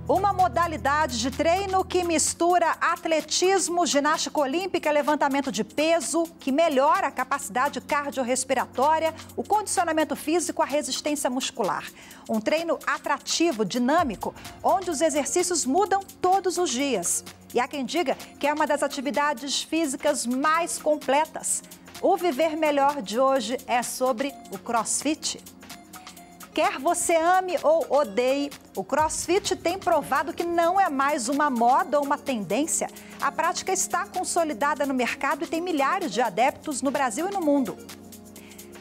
Uma modalidade de treino que mistura atletismo, ginástica olímpica, levantamento de peso, que melhora a capacidade cardiorrespiratória, o condicionamento físico, a resistência muscular. Um treino atrativo, dinâmico, onde os exercícios mudam todos os dias. E há quem diga que é uma das atividades físicas mais completas. O Viver Melhor de hoje é sobre o CrossFit. Quer você ame ou odeie, o CrossFit tem provado que não é mais uma moda ou uma tendência. A prática está consolidada no mercado e tem milhares de adeptos no Brasil e no mundo.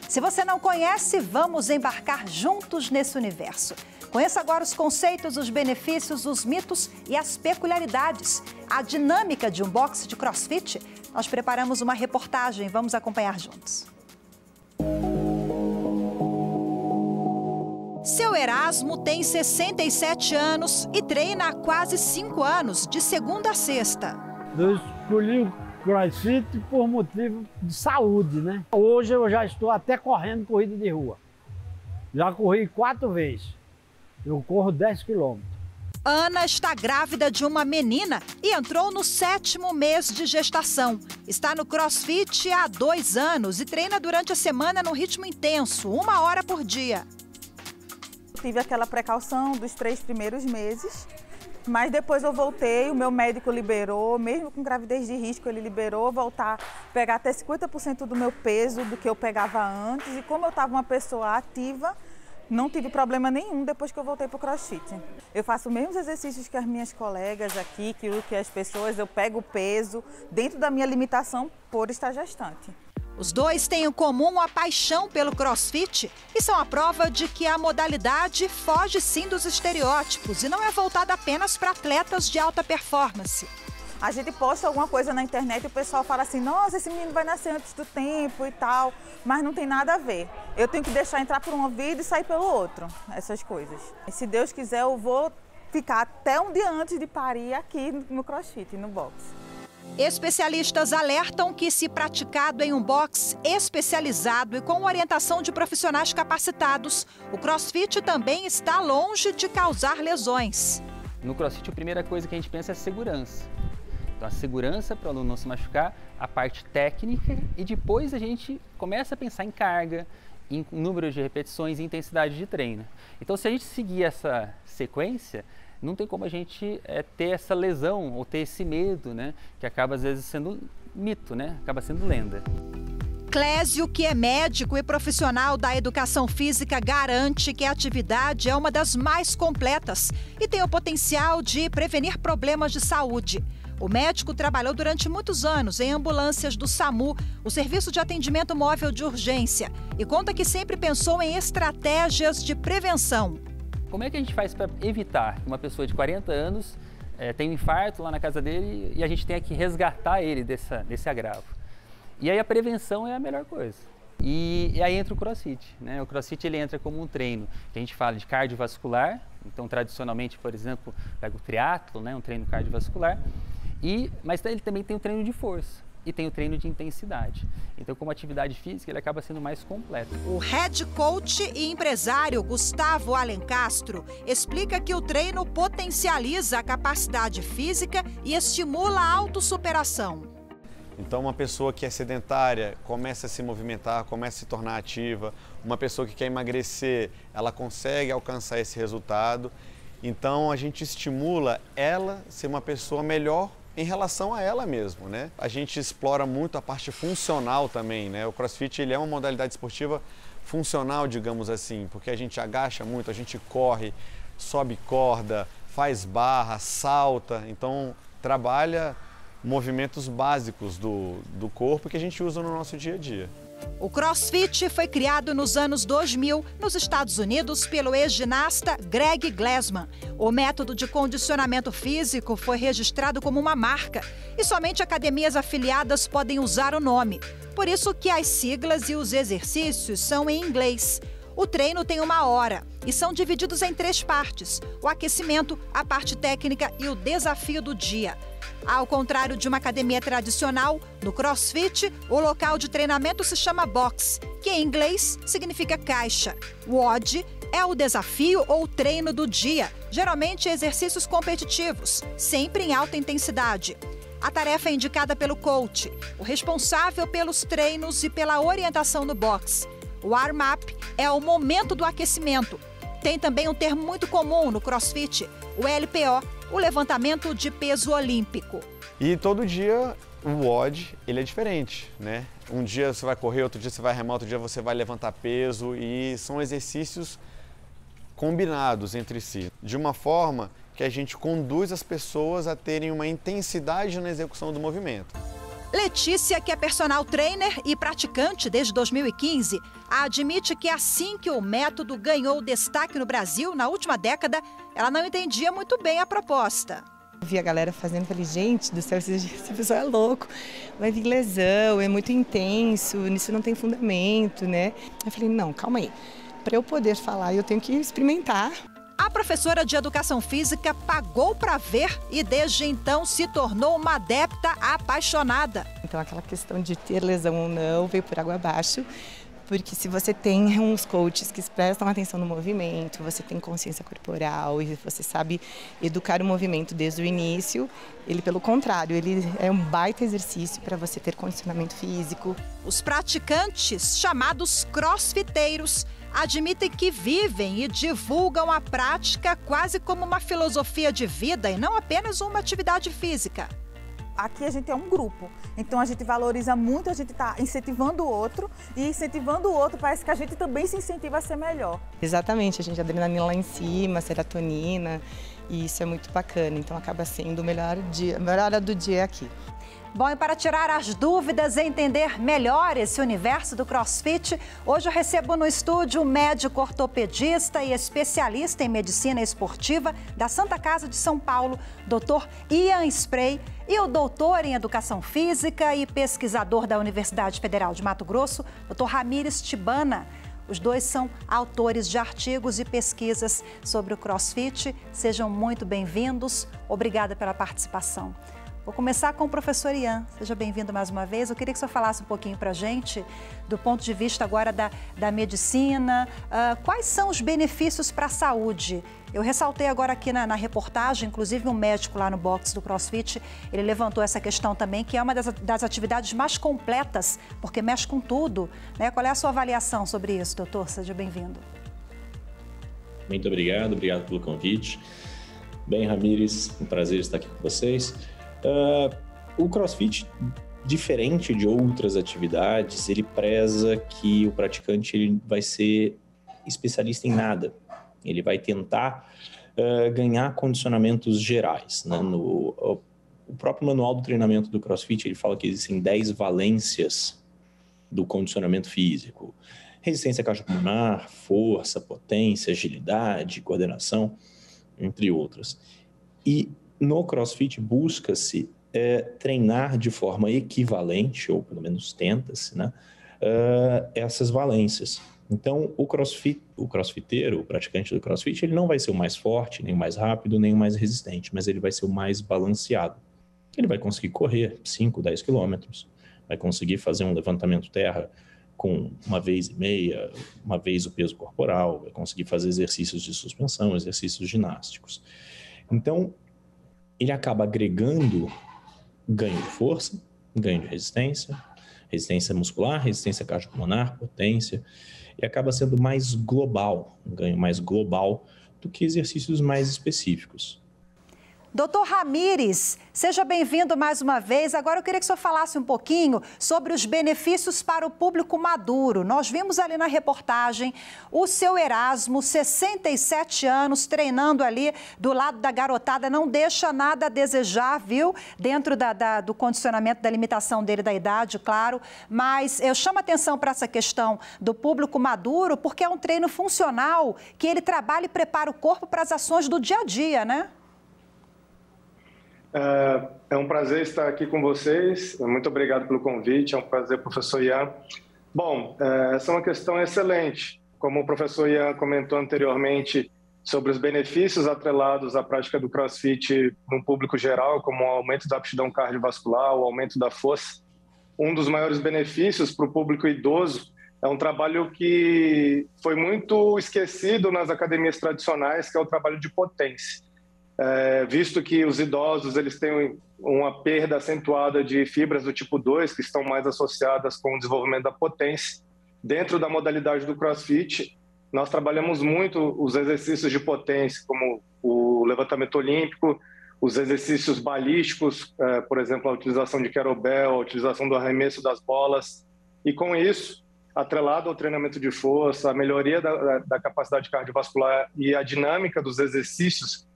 Se você não conhece, vamos embarcar juntos nesse universo. Conheça agora os conceitos, os benefícios, os mitos e as peculiaridades. A dinâmica de um boxe de CrossFit. Nós preparamos uma reportagem, vamos acompanhar juntos. Seu Erasmo tem 67 anos e treina há quase 5 anos, de segunda a sexta. Eu escolhi o CrossFit por motivo de saúde, né? Hoje eu já estou até correndo corrida de rua. Já corri 4 vezes. Eu corro 10 quilômetros. Ana está grávida de uma menina e entrou no 7º mês de gestação. Está no CrossFit há 2 anos e treina durante a semana num ritmo intenso, 1 hora por dia. Tive aquela precaução dos 3 primeiros meses, mas depois eu voltei, o meu médico liberou, mesmo com gravidez de risco, ele liberou voltar, pegar até 50% do meu peso do que eu pegava antes. E como eu estava uma pessoa ativa, não tive problema nenhum depois que eu voltei para o CrossFit. Eu faço os mesmos exercícios que as minhas colegas aqui, que as pessoas, eu pego o peso dentro da minha limitação por estar gestante. Os dois têm em comum a paixão pelo CrossFit e são a prova de que a modalidade foge sim dos estereótipos e não é voltada apenas para atletas de alta performance. A gente posta alguma coisa na internet e o pessoal fala assim, nossa, esse menino vai nascer antes do tempo e tal, mas não tem nada a ver. Eu tenho que deixar entrar por um ouvido e sair pelo outro, essas coisas. E se Deus quiser, eu vou ficar até um dia antes de parir aqui no CrossFit, no boxe. Especialistas alertam que, se praticado em um boxe especializado e com orientação de profissionais capacitados, o CrossFit também está longe de causar lesões. No CrossFit, a primeira coisa que a gente pensa é segurança. Então, a segurança para o aluno não se machucar, a parte técnica, e depois a gente começa a pensar em carga, em número de repetições e intensidade de treino. Então, se a gente seguir essa sequência, não tem como a gente ter essa lesão ou ter esse medo, né? Que acaba às vezes sendo mito, né? Acaba sendo lenda. Clésio, que é médico e profissional da educação física, garante que a atividade é uma das mais completas e tem o potencial de prevenir problemas de saúde. O médico trabalhou durante muitos anos em ambulâncias do SAMU, o Serviço de Atendimento Móvel de Urgência, e conta que sempre pensou em estratégias de prevenção. Como é que a gente faz para evitar que uma pessoa de 40 anos tenha um infarto lá na casa dele e a gente tenha que resgatar ele desse agravo? E aí a prevenção é a melhor coisa. E aí entra o CrossFit, né? O CrossFit ele entra como um treino que a gente fala de cardiovascular. Então, tradicionalmente, por exemplo, pega o triatlo, né? Um treino cardiovascular. Mas ele também tem o treino de força e tem o treino de intensidade. Então, como atividade física, ele acaba sendo mais completo. O head coach e empresário Gustavo Alencastro explica que o treino potencializa a capacidade física e estimula a autossuperação. Então, uma pessoa que é sedentária começa a se movimentar, começa a se tornar ativa. Uma pessoa que quer emagrecer, ela consegue alcançar esse resultado. Então, a gente estimula ela a ser uma pessoa melhor em relação a ela mesmo, né? A gente explora muito a parte funcional também, né? O CrossFit ele é uma modalidade esportiva funcional, digamos assim, porque a gente agacha muito, a gente corre, sobe corda, faz barra, salta, então trabalha movimentos básicos do corpo que a gente usa no nosso dia a dia. O CrossFit foi criado nos anos 2000 nos Estados Unidos pelo ex-ginasta Greg Glassman. O método de condicionamento físico foi registrado como uma marca e somente academias afiliadas podem usar o nome. Por isso que as siglas e os exercícios são em inglês. O treino tem 1 hora e são divididos em 3 partes: o aquecimento, a parte técnica e o desafio do dia. Ao contrário de uma academia tradicional, no CrossFit, o local de treinamento se chama box, que em inglês significa caixa. WOD É o desafio ou treino do dia, geralmente exercícios competitivos, sempre em alta intensidade. A tarefa é indicada pelo coach, o responsável pelos treinos e pela orientação no box. O warm-up é o momento do aquecimento. Tem também um termo muito comum no CrossFit, o LPO, o levantamento de peso olímpico. E todo dia o WOD, ele é diferente, né? Um dia você vai correr, outro dia você vai remar, outro dia você vai levantar peso e são exercícios combinados entre si, de uma forma que a gente conduz as pessoas a terem uma intensidade na execução do movimento. Letícia, que é personal trainer e praticante desde 2015, admite que assim que o método ganhou destaque no Brasil, na última década, ela não entendia muito bem a proposta. Eu vi a galera fazendo, falei, gente do céu, esse pessoal é louco, vai vir lesão, é muito intenso, isso não tem fundamento, né? Eu falei, não, calma aí, para eu poder falar eu tenho que experimentar. A professora de educação física pagou para ver e desde então se tornou uma adepta apaixonada. Então aquela questão de ter lesão ou não veio por água abaixo, porque se você tem uns coaches que prestam atenção no movimento, você tem consciência corporal e você sabe educar o movimento desde o início, ele pelo contrário, ele é um baita exercício para você ter condicionamento físico. Os praticantes, chamados crossfiteiros, admitem que vivem e divulgam a prática quase como uma filosofia de vida e não apenas uma atividade física. Aqui a gente é um grupo, então a gente valoriza muito, a gente está incentivando o outro e incentivando o outro parece que a gente também se incentiva a ser melhor. Exatamente, a gente adrenalina lá em cima, serotonina e isso é muito bacana, então acaba sendo o melhor dia, a melhor hora do dia aqui. Bom, e para tirar as dúvidas e entender melhor esse universo do CrossFit, hoje eu recebo no estúdio um médico ortopedista e especialista em medicina esportiva da Santa Casa de São Paulo, Dr. Ian Spray, e o doutor em educação física e pesquisador da Universidade Federal de Mato Grosso, Dr. Ramires Tibana. Os dois são autores de artigos e pesquisas sobre o CrossFit. Sejam muito bem-vindos. Obrigada pela participação. Vou começar com o professor Ian. Seja bem-vindo mais uma vez. Eu queria que o senhor falasse um pouquinho para a gente, do ponto de vista agora da medicina, quais são os benefícios para a saúde? Eu ressaltei agora aqui na reportagem, inclusive um médico lá no box do CrossFit, ele levantou essa questão também, que é uma das atividades mais completas, porque mexe com tudo, né? Qual é a sua avaliação sobre isso, doutor? Seja bem-vindo. Muito obrigado pelo convite. Bem, Ramires, um prazer estar aqui com vocês. O CrossFit, diferente de outras atividades, ele preza que o praticante ele vai ser especialista em nada. Ele vai tentar ganhar condicionamentos gerais, né? O próprio manual do treinamento do CrossFit, ele fala que existem 10 valências do condicionamento físico. Resistência cardiopulmonar, força, potência, agilidade, coordenação, entre outras. E no CrossFit busca-se treinar de forma equivalente, ou pelo menos tenta-se, né, essas valências. Então, o crossfiteiro, o praticante do CrossFit, ele não vai ser o mais forte, nem o mais rápido, nem o mais resistente, mas ele vai ser o mais balanceado. Ele vai conseguir correr 5, 10 quilômetros, vai conseguir fazer um levantamento terra com 1,5 vezes, uma vez o peso corporal, vai conseguir fazer exercícios de suspensão, exercícios ginásticos. Então, ele acaba agregando ganho de força, ganho de resistência, resistência muscular, resistência cardiopulmonar, potência, e acaba sendo mais global, um ganho mais global do que exercícios mais específicos. Doutor Ramires, seja bem-vindo mais uma vez. Agora eu queria que o senhor falasse um pouquinho sobre os benefícios para o público maduro. Nós vimos ali na reportagem o seu Erasmo, 67 anos, treinando ali do lado da garotada, não deixa nada a desejar, viu? Dentro do condicionamento, da limitação dele, da idade, claro. Mas eu chamo a atenção para essa questão do público maduro, porque é um treino funcional, que ele trabalha e prepara o corpo para as ações do dia a dia, né? É um prazer estar aqui com vocês. Muito obrigado pelo convite. É um prazer, professor Ian. Bom, essa é uma questão excelente. Como o professor Ian comentou anteriormente sobre os benefícios atrelados à prática do CrossFit no público geral, como o aumento da aptidão cardiovascular, o aumento da força. Um dos maiores benefícios para o público idoso é um trabalho que foi muito esquecido nas academias tradicionais, que é o trabalho de potência. Visto que os idosos eles têm uma perda acentuada de fibras do tipo 2, que estão mais associadas com o desenvolvimento da potência, dentro da modalidade do CrossFit, nós trabalhamos muito os exercícios de potência, como o levantamento olímpico, os exercícios balísticos, por exemplo, a utilização de kettlebell, a utilização do arremesso das bolas. E com isso, atrelado ao treinamento de força, a melhoria da capacidade cardiovascular e a dinâmica dos exercícios,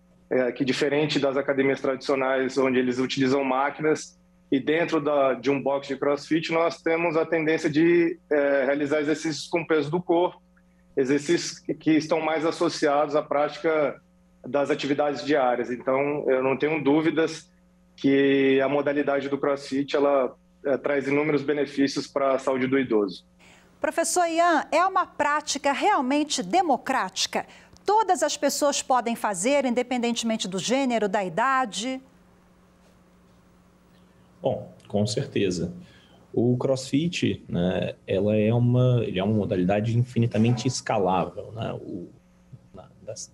que diferente das academias tradicionais, onde eles utilizam máquinas, e dentro de um box de CrossFit, nós temos a tendência de realizar exercícios com peso do corpo, exercícios que estão mais associados à prática das atividades diárias. Então, eu não tenho dúvidas que a modalidade do CrossFit ela traz inúmeros benefícios para a saúde do idoso. Professor Ian, é uma prática realmente democrática? Todas as pessoas podem fazer, independentemente do gênero, da idade? Bom, com certeza. O CrossFit, né, ele é uma modalidade infinitamente escalável, né?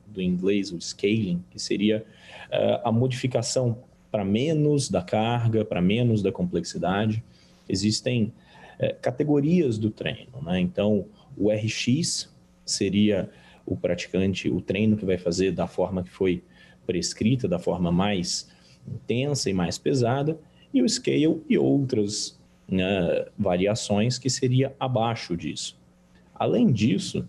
Do inglês, o scaling, que seria a modificação para menos da carga, para menos da complexidade. Existem categorias do treino, né? Então, o RX seria o praticante, o treino que vai fazer da forma que foi prescrita, da forma mais intensa e mais pesada, e o Scale e outras variações que seria abaixo disso. Além disso,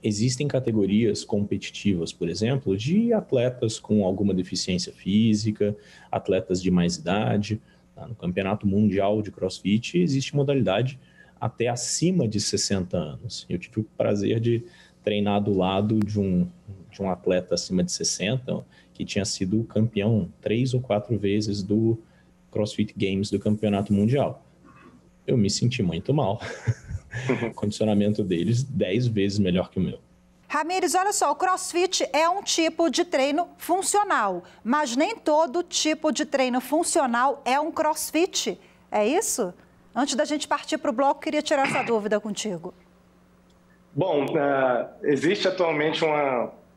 existem categorias competitivas, por exemplo, de atletas com alguma deficiência física, atletas de mais idade. No Campeonato Mundial de CrossFit existe modalidade até acima de 60 anos. Eu tive o prazer de treinar do lado de um atleta acima de 60, que tinha sido campeão 3 ou 4 vezes do CrossFit Games do Campeonato Mundial. Eu me senti muito mal. O condicionamento deles 10 vezes melhor que o meu. Ramires, olha só, o CrossFit é um tipo de treino funcional, mas nem todo tipo de treino funcional é um CrossFit. É isso? Antes da gente partir para o bloco, queria tirar essa dúvida contigo. Bom, existe atualmente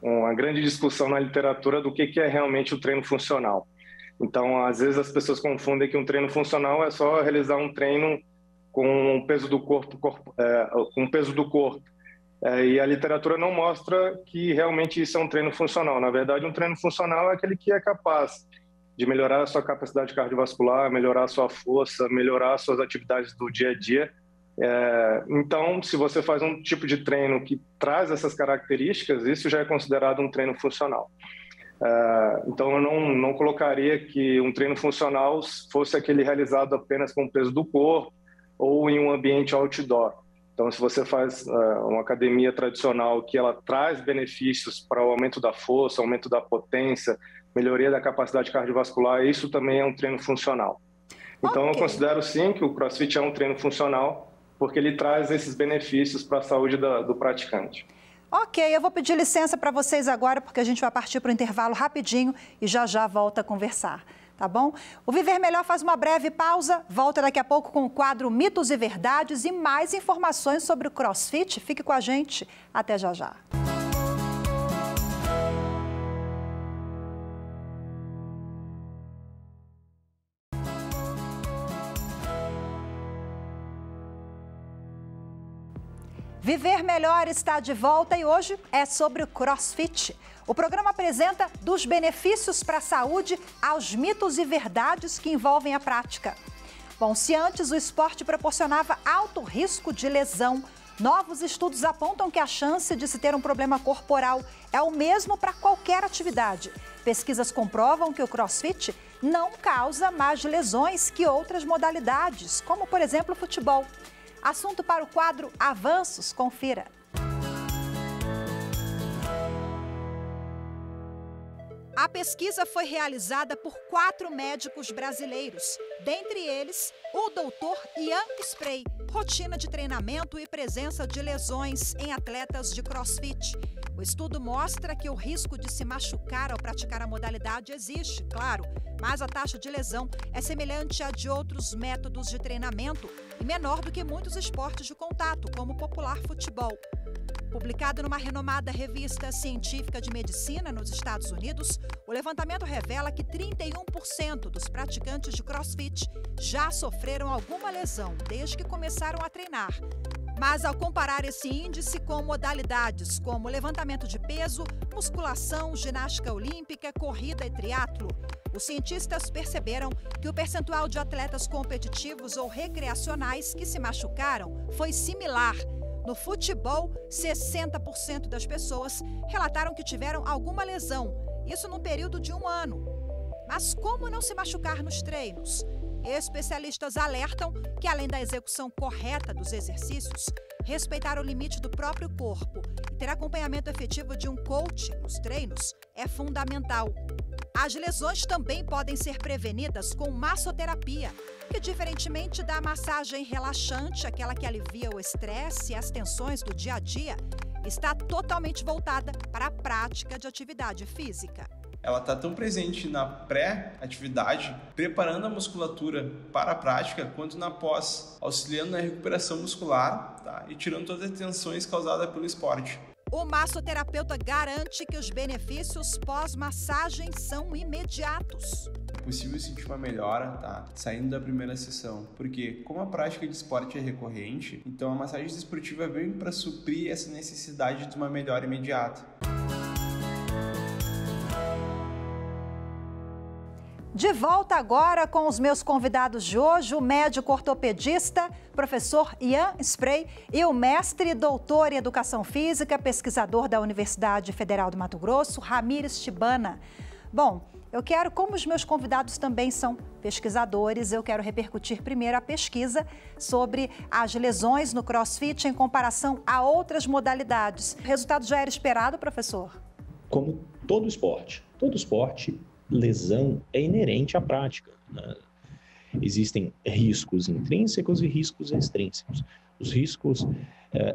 uma grande discussão na literatura do que é realmente o treino funcional. Então, às vezes as pessoas confundem que um treino funcional é só realizar um treino com o peso do corpo, com o peso do corpo. E a literatura não mostra que realmente isso é um treino funcional. Na verdade, um treino funcional é aquele que é capaz de melhorar a sua capacidade cardiovascular, melhorar a sua força, melhorar as suas atividades do dia a dia. Então, se você faz um tipo de treino que traz essas características, isso já é considerado um treino funcional. Então, eu não colocaria que um treino funcional fosse aquele realizado apenas com o peso do corpo ou em um ambiente outdoor. Então, se você faz uma academia tradicional que ela traz benefícios para o aumento da força, aumento da potência, melhoria da capacidade cardiovascular, isso também é um treino funcional. Então, eu considero sim que o CrossFit é um treino funcional, porque ele traz esses benefícios para a saúde do praticante. Ok, eu vou pedir licença para vocês agora, porque a gente vai partir para o intervalo rapidinho e já volta a conversar. Tá bom? O Viver Melhor faz uma breve pausa, volta daqui a pouco com o quadro Mitos e Verdades e mais informações sobre o CrossFit. Fique com a gente, até já. Viver Melhor está de volta e hoje é sobre o CrossFit. O programa apresenta dos benefícios para a saúde aos mitos e verdades que envolvem a prática. Bom, se antes o esporte proporcionava alto risco de lesão, novos estudos apontam que a chance de se ter um problema corporal é o mesmo para qualquer atividade. Pesquisas comprovam que o CrossFit não causa mais lesões que outras modalidades, como, por exemplo, o futebol. Assunto para o quadro Avanços, confira. A pesquisa foi realizada por 4 médicos brasileiros, dentre eles o Dr. Ian Spray, rotina de treinamento e presença de lesões em atletas de CrossFit. O estudo mostra que o risco de se machucar ao praticar a modalidade existe, claro, mas a taxa de lesão é semelhante à de outros métodos de treinamento e menor do que muitos esportes de contato, como o popular futebol. Publicado numa renomada revista científica de medicina nos Estados Unidos, o levantamento revela que 31% dos praticantes de CrossFit já sofreram alguma lesão desde que começaram a treinar. Mas ao comparar esse índice com modalidades como levantamento de peso, musculação, ginástica olímpica, corrida e triatlo, os cientistas perceberam que o percentual de atletas competitivos ou recreacionais que se machucaram foi similar. No futebol, 60% das pessoas relataram que tiveram alguma lesão, isso num período de 1 ano. Mas como não se machucar nos treinos? Especialistas alertam que, além da execução correta dos exercícios, respeitar o limite do próprio corpo e ter acompanhamento efetivo de um coach nos treinos é fundamental. As lesões também podem ser prevenidas com massoterapia, que, diferentemente da massagem relaxante, aquela que alivia o estresse e as tensões do dia a dia, está totalmente voltada para a prática de atividade física. Ela está tão presente na pré-atividade, preparando a musculatura para a prática, quanto na pós, auxiliando na recuperação muscular, tá? E tirando todas as tensões causadas pelo esporte. O massoterapeuta garante que os benefícios pós-massagem são imediatos. É possível sentir uma melhora, tá? Saindo da primeira sessão, porque como a prática de esporte é recorrente, então a massagem desportiva vem para suprir essa necessidade de uma melhora imediata. De volta agora com os meus convidados de hoje, o médico ortopedista, professor Ian Spray, e o mestre e doutor em Educação Física, pesquisador da Universidade Federal do Mato Grosso, Ramires Tibana. Bom, eu quero, como os meus convidados também são pesquisadores, eu quero repercutir primeiro a pesquisa sobre as lesões no CrossFit em comparação a outras modalidades. O resultado já era esperado, professor? Como todo esporte, lesão é inerente à prática, né? Existem riscos intrínsecos e riscos extrínsecos. Os riscos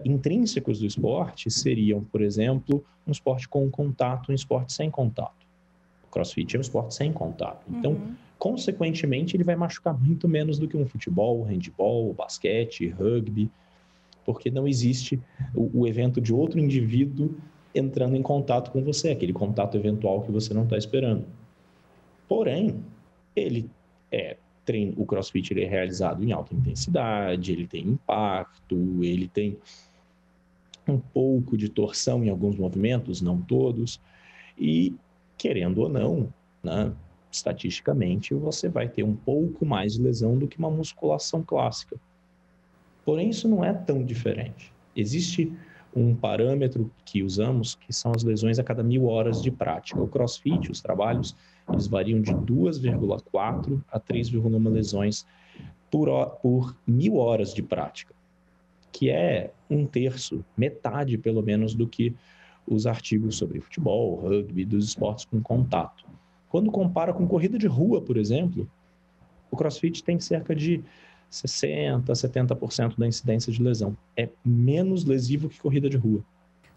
intrínsecos do esporte seriam, por exemplo, um esporte com contato, um esporte sem contato. O CrossFit é um esporte sem contato. Então, consequentemente, ele vai machucar muito menos do que um futebol, handebol, basquete, rugby, porque não existe o evento de outro indivíduo entrando em contato com você, aquele contato eventual que você não está esperando. Porém, o CrossFit ele é realizado em alta intensidade, ele tem impacto, ele tem um pouco de torção em alguns movimentos, não todos, e, querendo ou não, né, estatisticamente, você vai ter um pouco mais de lesão do que uma musculação clássica. Porém, isso não é tão diferente. Existe um parâmetro que usamos, que são as lesões a cada 1.000 horas de prática. O CrossFit, os trabalhos, eles variam de 2,4 a 3,1 lesões por 1.000 horas de prática, que é 1/3, metade pelo menos do que os artigos sobre futebol, rugby, dos esportes com contato. Quando compara com corrida de rua, por exemplo, o CrossFit tem cerca de 60%, 70% da incidência de lesão. É menos lesivo que corrida de rua.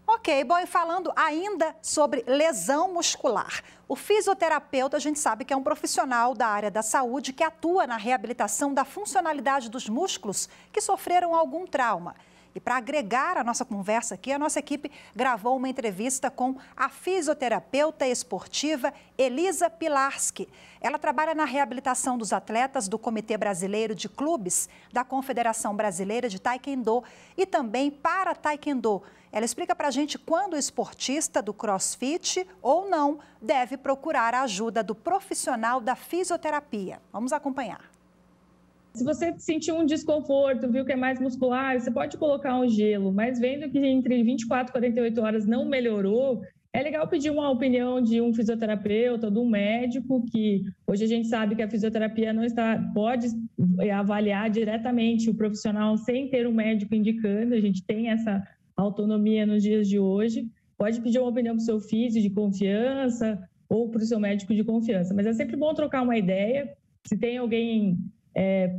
Ok, bom, e falando ainda sobre lesão muscular. O fisioterapeuta, a gente sabe que é um profissional da área da saúde que atua na reabilitação da funcionalidade dos músculos que sofreram algum trauma. E para agregar a nossa conversa aqui, a nossa equipe gravou uma entrevista com a fisioterapeuta esportiva Elisa Pilarski. Ela trabalha na reabilitação dos atletas do Comitê Brasileiro de Clubes da Confederação Brasileira de Taekwondo e também para Taekwondo. Ela explica para a gente quando o esportista do CrossFit ou não deve procurar a ajuda do profissional da fisioterapia. Vamos acompanhar. Se você sentir um desconforto, viu que é mais muscular, você pode colocar um gelo, mas vendo que entre 24 e 48 horas não melhorou, é legal pedir uma opinião de um fisioterapeuta, de um médico, que hoje a gente sabe que a fisioterapia pode avaliar diretamente o profissional sem ter um médico indicando, a gente tem essa autonomia nos dias de hoje. Pode pedir uma opinião para o seu fisio de confiança ou para o seu médico de confiança, mas é sempre bom trocar uma ideia. Se tem alguém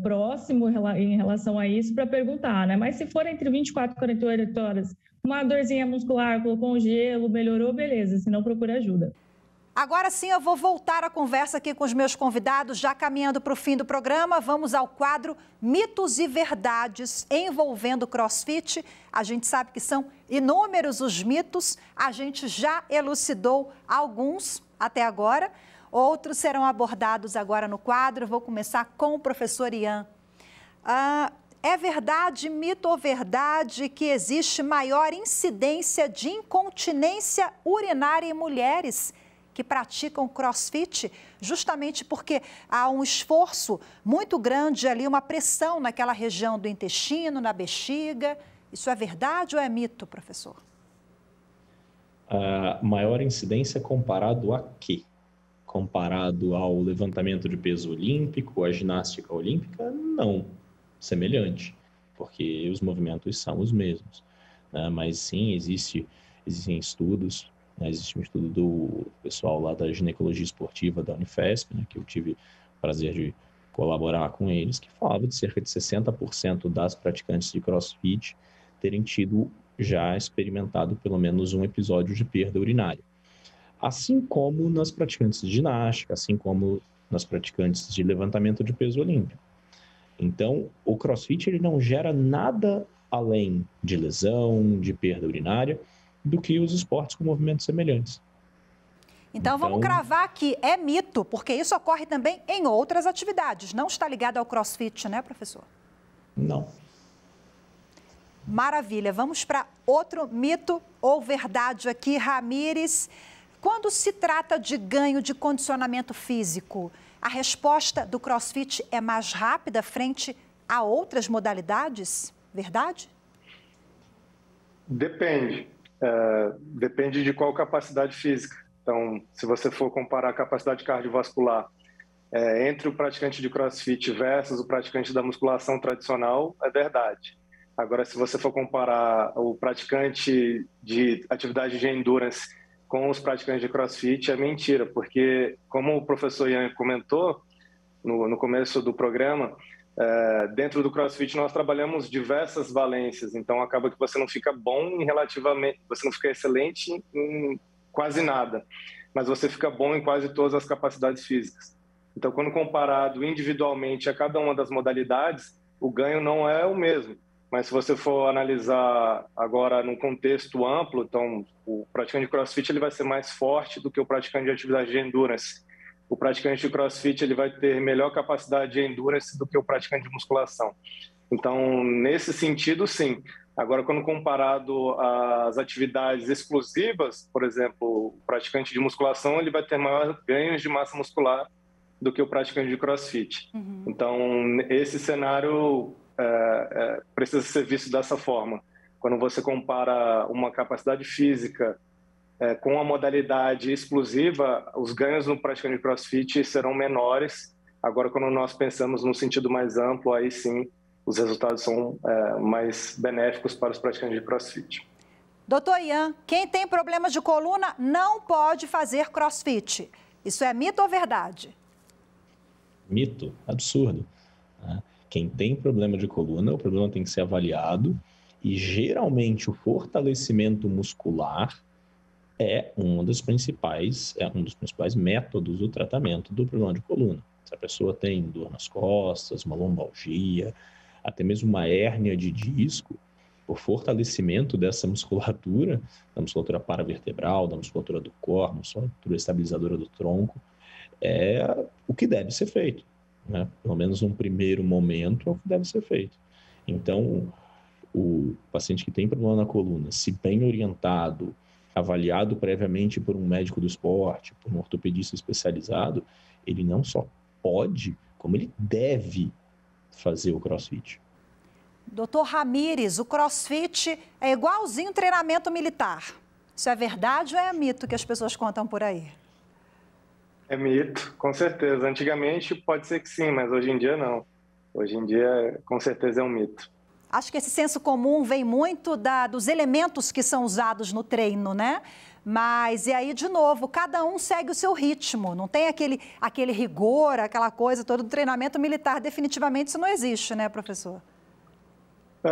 próximo em relação a isso para perguntar, né? Mas se for entre 24 e 48 horas, uma dorzinha muscular, colocou um gelo, melhorou, beleza, se não, procura ajuda. Agora sim, eu vou voltar a conversa aqui com os meus convidados, já caminhando para o fim do programa. Vamos ao quadro Mitos e Verdades envolvendo CrossFit. A gente sabe que são inúmeros os mitos, a gente já elucidou alguns até agora, outros serão abordados agora no quadro. Vou começar com o professor Ian. É verdade, mito ou verdade, que existe maior incidência de incontinência urinária em mulheres que praticam CrossFit, justamente porque há um esforço muito grande ali, uma pressão naquela região do intestino, na bexiga? Isso é verdade ou é mito, professor? A maior incidência comparado a quê? Comparado ao levantamento de peso olímpico, à ginástica olímpica? Não, semelhante, porque os movimentos são os mesmos, né? Mas sim, existem estudos. Existe um estudo do pessoal lá da ginecologia esportiva da Unifesp, né, que eu tive o prazer de colaborar com eles, que falava de cerca de 60% das praticantes de CrossFit terem tido já experimentado pelo menos um episódio de perda urinária. Assim como nas praticantes de ginástica, assim como nas praticantes de levantamento de peso olímpico. Então, o CrossFit ele não gera nada além de lesão, de perda urinária, do que os esportes com movimentos semelhantes. Então, vamos cravar aqui, é mito, porque isso ocorre também em outras atividades, não está ligado ao CrossFit, né, professor? Não. Maravilha, vamos para outro mito ou verdade aqui, Ramires. Quando se trata de ganho de condicionamento físico, a resposta do CrossFit é mais rápida frente a outras modalidades? Verdade? Depende. Depende de qual capacidade física. Então, se você for comparar a capacidade cardiovascular entre o praticante de CrossFit versus o praticante da musculação tradicional, é verdade. Agora, se você for comparar o praticante de atividade de endurance com os praticantes de CrossFit, é mentira, porque, como o professor Ian comentou no começo do programa, dentro do CrossFit nós trabalhamos diversas valências, então acaba que você não fica bom em relativamente, você não fica excelente em quase nada, mas você fica bom em quase todas as capacidades físicas. Então, quando comparado individualmente a cada uma das modalidades, o ganho não é o mesmo. Mas se você for analisar agora num contexto amplo, então o praticante de CrossFit ele vai ser mais forte do que o praticante de atividade de endurance. O praticante de CrossFit ele vai ter melhor capacidade de endurance do que o praticante de musculação. Então, nesse sentido, sim. Agora, quando comparado às atividades exclusivas, por exemplo, o praticante de musculação ele vai ter maiores ganhos de massa muscular do que o praticante de CrossFit. Uhum. Então, esse cenário precisa ser visto dessa forma. Quando você compara uma capacidade física com a modalidade exclusiva, os ganhos no praticante de CrossFit serão menores. Agora, quando nós pensamos no sentido mais amplo, aí sim, os resultados são mais benéficos para os praticantes de CrossFit. Doutor Ian, quem tem problemas de coluna não pode fazer CrossFit. Isso é mito ou verdade? Mito, absurdo. Quem tem problema de coluna, o problema tem que ser avaliado e geralmente o fortalecimento muscular é um dos principais métodos do tratamento do problema de coluna. Se a pessoa tem dor nas costas, uma lombalgia, até mesmo uma hérnia de disco, o fortalecimento dessa musculatura, da musculatura paravertebral, da musculatura do core, da musculatura estabilizadora do tronco, é o que deve ser feito, né? Pelo menos num primeiro momento é o que deve ser feito. Então, o paciente que tem problema na coluna, se bem orientado, avaliado previamente por um médico do esporte, por um ortopedista especializado, ele não só pode, como ele deve fazer o CrossFit. Doutor Ramires, o CrossFit é igualzinho treinamento militar. Isso é verdade ou é mito que as pessoas contam por aí? É mito, com certeza. Antigamente pode ser que sim, mas hoje em dia não. Hoje em dia, com certeza, é um mito. Acho que esse senso comum vem muito dos elementos que são usados no treino, né? Mas, e aí, de novo, cada um segue o seu ritmo. Não tem aquele rigor, aquela coisa toda do treinamento militar. Definitivamente isso não existe, né, professor?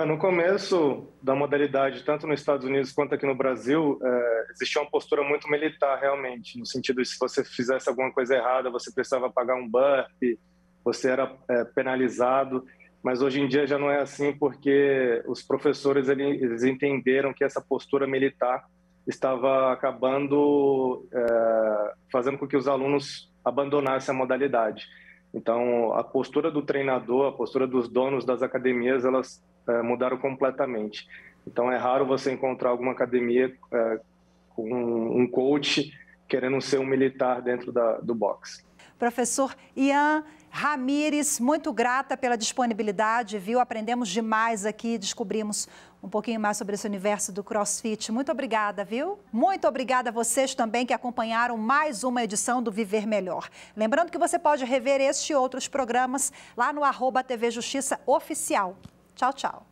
No começo da modalidade, tanto nos Estados Unidos quanto aqui no Brasil, existia uma postura muito militar, realmente, no sentido de se você fizesse alguma coisa errada, você precisava pagar um burpee, você era penalizado, mas hoje em dia já não é assim, porque os professores eles entenderam que essa postura militar estava acabando fazendo com que os alunos abandonassem a modalidade. Então, a postura do treinador, a postura dos donos das academias, elas mudaram completamente. Então, é raro você encontrar alguma academia com um coach querendo ser um militar dentro do boxe. Professor Ian Ramires, muito grata pela disponibilidade, viu? Aprendemos demais aqui, descobrimos um pouquinho mais sobre esse universo do CrossFit. Muito obrigada, viu? Muito obrigada a vocês também que acompanharam mais uma edição do Viver Melhor. Lembrando que você pode rever este e outros programas lá no @TV Justiça Oficial. Tchau, tchau.